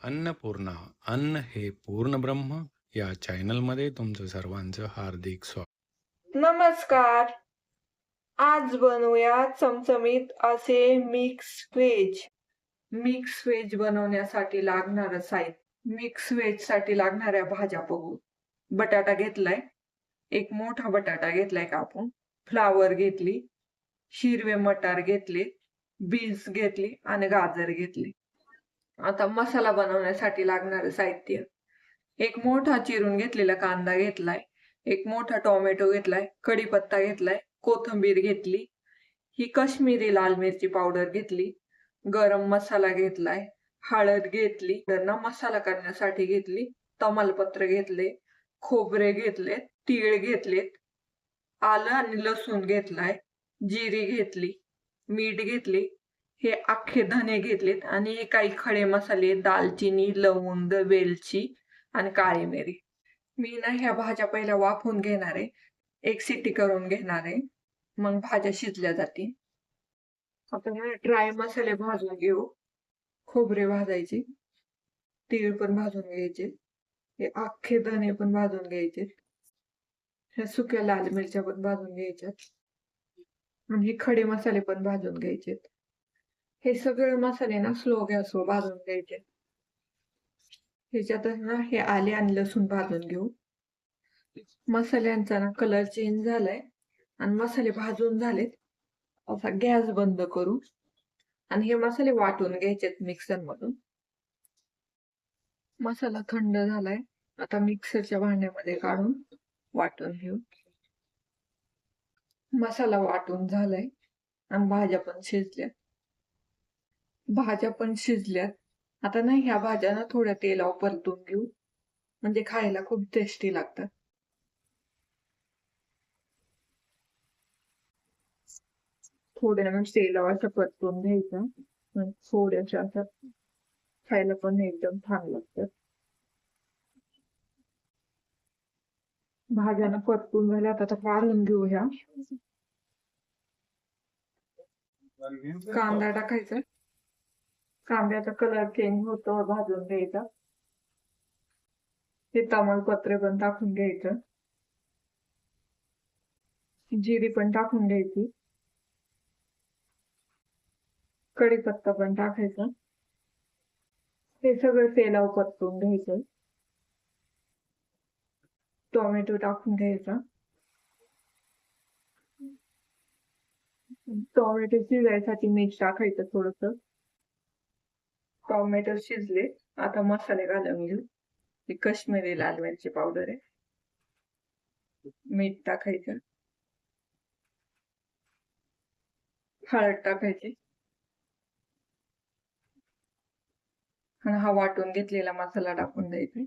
अन्नपूर्णा अन्न हे पूर्ण ब्रह्म या चॅनलमध्ये तुमचं सर्वांचं हार्दिक स्वागत. नमस्कार. आज बनवूया चमचमीत असे मिक्स व्हेज. मिक्स व्हेज बनवण्यासाठी लागणारं साहित्य. मिक्स व्हेज साठी लागणाऱ्या भाज्या बघू. बटाटा घेतलाय, एक मोठा बटाटा घेतलाय कापून, फ्लावर घेतली, हिरवे मटार घेतले, बीन्स घेतली आणि गाजर घेतली. आता मसाला बनवण्यासाठी लागणारं साहित्य. एक मोठा चिरून घेतलेला कांदा घेतलाय, एक मोठा टोमॅटो घेतलाय, कढीपत्ता घेतलाय, कोथिंबीर घेतली, ही काश्मीरी लाल मिरची पावडर घेतली, गरम मसाला घेतलाय, हळद घेतली, त्यांना मसाला करण्यासाठी घेतली, तमालपत्र घेतले, खोबरे घेतले, तीळ घेतलेत, आलं आणि लसूण घेतलाय, जिरी घेतली, मीठ घेतली, हे अख्खे धने घेतलेत आणि हे काही खडे मसाले दालचिनी, लवंग, वेलची आणि काळी मिरी. मी ना ह्या भाज्या पहिल्या वाफवून घेणार आहे, एक शिट्टी करून घेणार आहे, मग भाज्या शिजल्या जातील. आपण ड्राय मसाले भाजून घेऊ. खोबरे भाजायचे, तीळ पण भाजून घ्यायचे, हे अख्खे धने पण भाजून घ्यायचे, ह्या सुक्या लाल मिरच्या पण भाजून घ्यायच्यात आणि हे खडे मसाले पण भाजून घ्यायचे. हे सगळे मसाले ना स्लो गॅसवर भाजून घ्यायचे. ह्याच्यातच ना हे आले आणि लसूण भाजून घेऊ. मसाल्यांचा ना कलर चेंज झालाय आणि मसाले भाजून झालेत. असा गॅस बंद करू आणि हे मसाले वाटून घ्यायचेत मिक्सर मधून. मसाला थंड झालाय, आता मिक्सरच्या भांड्यामध्ये काढून वाटून घेऊ. मसाला वाटून झालाय आणि भाज्या पण शिजल्यात. भाज्या पण शिजल्यात. आता ना ह्या भाज्या ना थोड्या तेलावर परतून घेऊ, म्हणजे खायला खूप टेस्टी लागतात. थोड्या ना तेलावर असं परतून घ्यायचं, थोड्याशा असं खायला पण एकदम छान लागतात. भाज्यानं परतून झाल्यात, आता काढून घेऊ ह्या. कांदा टाकायचा, कांद्याचा कलर चेंज होतो भाजून घ्यायचा. हे तमालपत्र पण टाकून घ्यायचं, जिरी पण टाकून घ्यायची, कढीपत्ता पण टाकायचा. हे सगळं तेलावर परतून घ्यायचं. टोमॅटो टाकून घ्यायचा. टोमॅटो शिजायसाठी मीठ टाकायचं थोडस. टोमॅटो शिजले, आता मसाले घालून घेऊ. ही काश्मीरी लाल मिरची पावडर आहे, मीठ टाकायचं, हळद टाकायची आणि हा वाटून घेतलेला मसाला टाकून द्यायचा.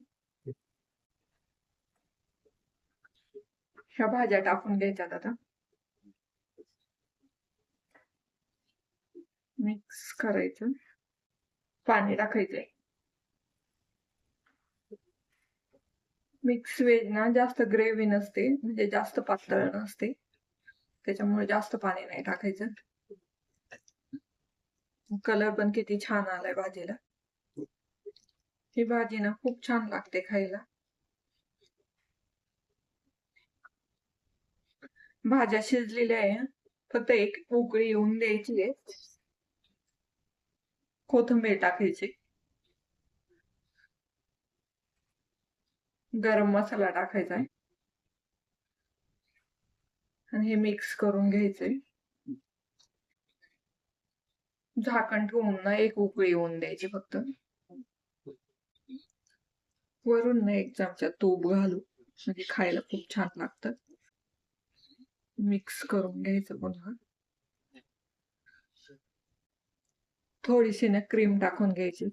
ह्या भाज्या टाकून घ्यायच्यात आता. मिक्स करायचं, पाणी टाकायचंय. मिक्स व्हेज ना जास्त ग्रेव्ही नसते, म्हणजे जास्त पातळ नसते, त्याच्यामुळे जास्त पाणी नाही टाकायचं. कलर पण किती छान आलाय भाजीला. ही भाजी ना खूप छान लागते खायला. भाज्या शिजलेल्या आहे, फक्त एक उकळी येऊन द्यायची आहे. कोथिंबीर टाकायची, गरम मसाला टाकायचा आहे आणि हे मिक्स करून घ्यायचंय. झाकण ठेवून ना एक उकळी येऊन द्यायची फक्त. वरून ना एक चमचा तूप घालू, म्हणजे खायला खूप छान लागतं. मिक्स करून घ्यायचं पुन्हा. थोडीशी ना क्रीम टाकून घ्यायची.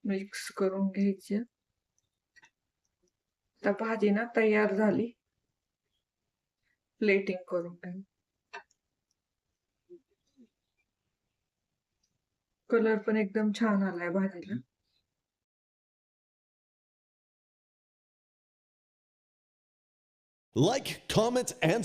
मिक्स करून घ्यायची. तर भाजी ना तयार झाली. प्लेटिंग करून घ्या. कलर पण एकदम छान आलाय भाजीला. Like, comment, and